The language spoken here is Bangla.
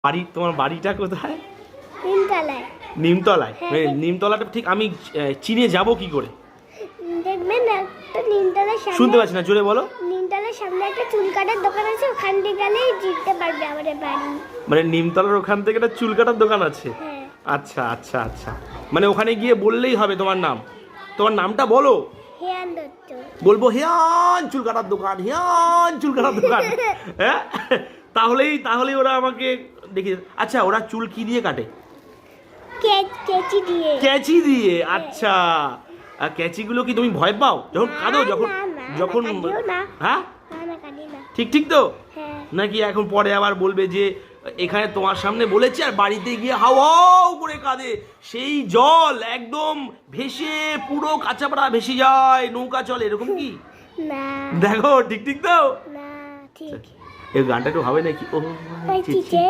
বাড়ি, তোমার বাড়িটা কোথায়? নিমতলায়। নিমতলায়? হ্যাঁ। নিমতলাটা ঠিক আমি চিনে যাব কি করে? দেখবেন একটা নিমতলার সামনে, শুনতে পাচ্ছি না, জোরে বলো। নিমতলার সামনে একটা চুল কাটার দোকান আছে, ওখান থেকে গেলেই জিততে পারবে আমাদের বাড়ি। মানে নিমতলার ওখান থেকে একটা চুল কাটার দোকান আছে? হ্যাঁ। আচ্ছা আচ্ছা আচ্ছা, মানে ওখানে গিয়ে বললেই হবে তোমার নাম? তোমার নামটা বলো। হেয়ান দত্ত। বলবো হিয়ান চুল কাটার দোকান, হিয়ান চুল কাটার দোকান। হ্যাঁ, তাহলেই ওরা আমাকে দেখে। আচ্ছা, ওরা চুল কি দিয়ে কাটে? কেচি দিয়ে। ক্যাচি দিয়ে? আচ্ছা। আর ক্যাচিগুলো কি তুমি ভয় পাও যখন কাঁদো? যখন যখন হ্যাঁ, কাটি না। ঠিক ঠিক তো হ্যাঁ। নাকি এখন পরে আবার বলবে যে এখানে তোমার সামনে বলেছে আর বাড়িতে গিয়ে হাও হাও করে কাঁদে, সেই জল একদম ভেসে পুরো কাঁচাপাড়া ভেসে যায়, নৌকা চলে, এরকম কি? না। দেখো ঠিক ঠিক তো। না ঠিক। এই গানটা একটু হবে নাকি? ও চিচে।